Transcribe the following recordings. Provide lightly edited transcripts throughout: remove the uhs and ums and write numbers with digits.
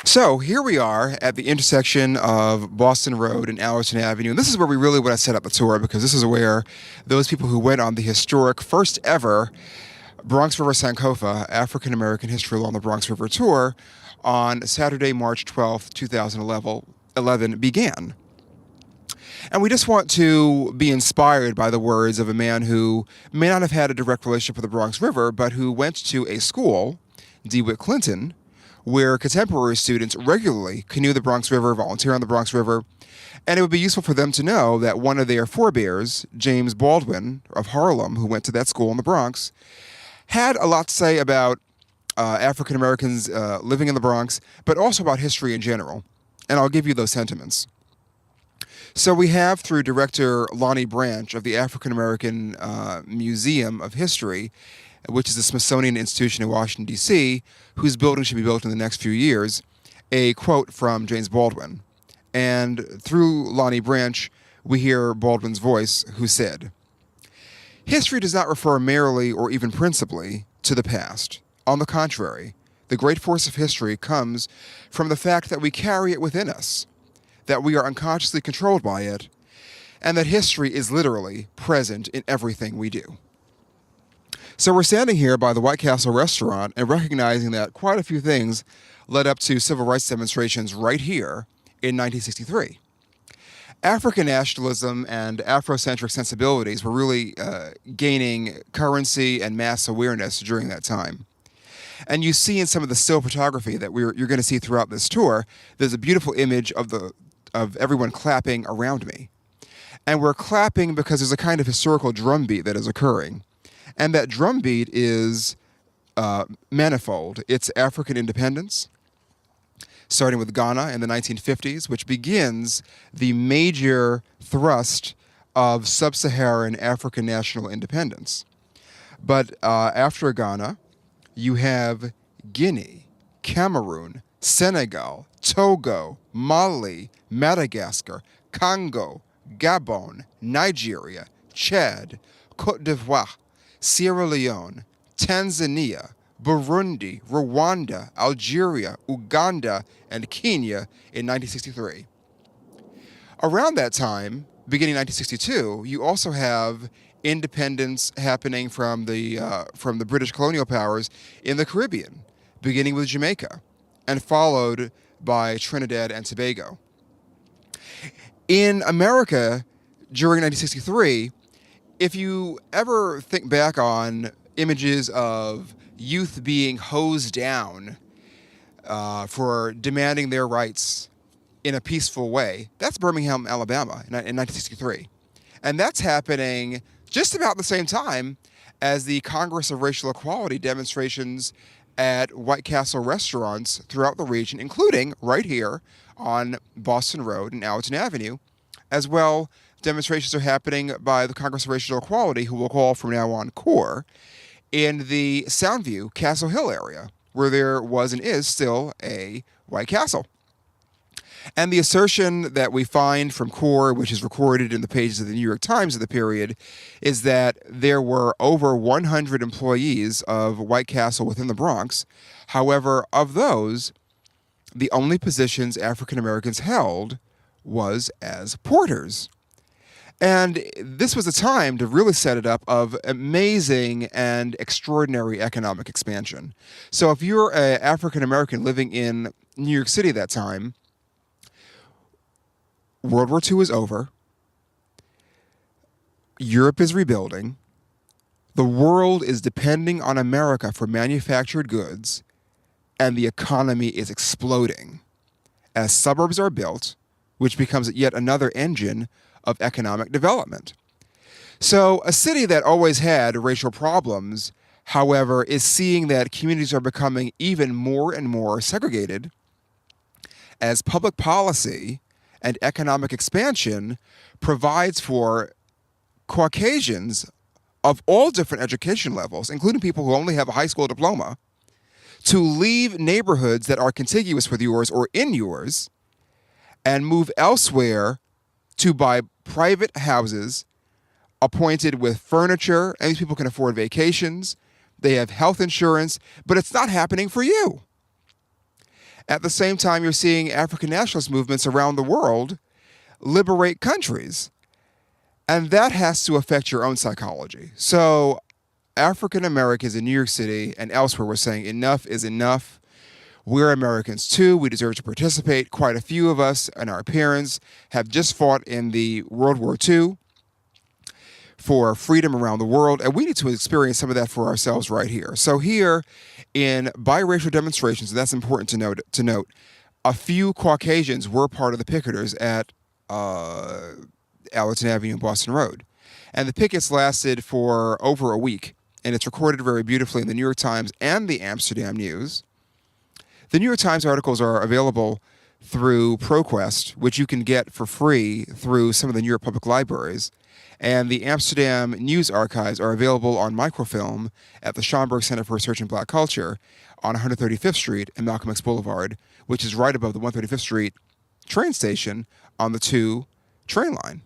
So here we are at the intersection of Boston Road and Allerton Avenue. And this is where we really want to set up the tour because this is where those people who went on the historic first ever Bronx River Sankofa African American History Along the Bronx River tour on Saturday, March 12th, 2011 began. And we just want to be inspired by the words of a man who may not have had a direct relationship with the Bronx River, but who went to a school, DeWitt Clinton, where contemporary students regularly canoe the Bronx River, volunteer on the Bronx River, and it would be useful for them to know that one of their forebears, James Baldwin of Harlem, who went to that school in the Bronx, had a lot to say about African Americans living in the Bronx, but also about history in general. And I'll give you those sentiments. So we have, through director Lonnie Branch of the African American Museum of History, which is the Smithsonian Institution in Washington, D.C., whose building should be built in the next few years, a quote from James Baldwin. And through Lonnie Branch, we hear Baldwin's voice, who said, "History does not refer merely or even principally to the past. On the contrary, the great force of history comes from the fact that we carry it within us, that we are unconsciously controlled by it, and that history is literally present in everything we do." So we're standing here by the White Castle restaurant and recognizing that quite a few things led up to civil rights demonstrations right here in 1963. African nationalism and Afrocentric sensibilities were really gaining currency and mass awareness during that time. And you see in some of the still photography that you're going to see throughout this tour, there's a beautiful image of everyone clapping around me. And we're clapping because there's a kind of historical drumbeat that is occurring. And that drumbeat is manifold. It's African independence, starting with Ghana in the 1950s, which begins the major thrust of sub-Saharan African national independence. But after Ghana, you have Guinea, Cameroon, Senegal, Togo, Mali, Madagascar, Congo, Gabon, Nigeria, Chad, Cote d'Ivoire, Sierra Leone, Tanzania, Burundi, Rwanda, Algeria, Uganda, and Kenya in 1963. Around that time, beginning 1962, you also have independence happening from the British colonial powers in the Caribbean, beginning with Jamaica, and followed by Trinidad and Tobago. In America, during 1963, if you ever think back on images of youth being hosed down for demanding their rights in a peaceful way, that's Birmingham, Alabama in 1963. And that's happening just about the same time as the Congress of Racial Equality demonstrations at White Castle restaurants throughout the region, including right here on Boston Road and Allerton Avenue. As well, demonstrations are happening by the Congress of Racial Equality, who we'll call from now on CORE, in the Soundview, Castle Hill area, where there was and is still a White Castle. And the assertion that we find from CORE, which is recorded in the pages of the New York Times of the period, is that there were over 100 employees of White Castle within the Bronx. However, of those, the only positions African Americans held was as porters. And this was a time to really set it up of amazing and extraordinary economic expansion. So if you're an African American living in New York City at that time, World War II is over, Europe is rebuilding, the world is depending on America for manufactured goods, and the economy is exploding as suburbs are built, which becomes yet another engine of economic development. So a city that always had racial problems, however, is seeing that communities are becoming even more and more segregated as public policy and economic expansion provides for Caucasians of all different education levels, including people who only have a high school diploma, to leave neighborhoods that are contiguous with yours or in yours and move elsewhere to buy private houses appointed with furniture, and these people can afford vacations, they have health insurance, but it's not happening for you. At the same time, you're seeing African nationalist movements around the world liberate countries. And that has to affect your own psychology. So, African Americans in New York City and elsewhere were saying enough is enough. We're Americans too. We deserve to participate. Quite a few of us and our parents have just fought in the World War II for freedom around the world, and we need to experience some of that for ourselves right here. So here in biracial demonstrations, and that's important to note, a few Caucasians were part of the picketers at Allerton Avenue and Boston Road. And the pickets lasted for over a week, and it's recorded very beautifully in the New York Times and the Amsterdam News. The New York Times articles are available through ProQuest, which you can get for free through some of the New York Public Libraries. And the Amsterdam News archives are available on microfilm at the Schomburg Center for Research in Black Culture on 135th Street and Malcolm X Boulevard, which is right above the 135th Street train station on the 2 train line.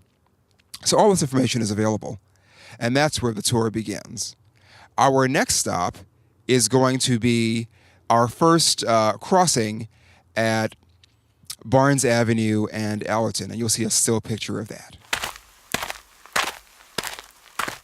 So all this information is available. And that's where the tour begins. Our next stop is going to be our first crossing at Barnes Avenue and Allerton, and you'll see a still picture of that.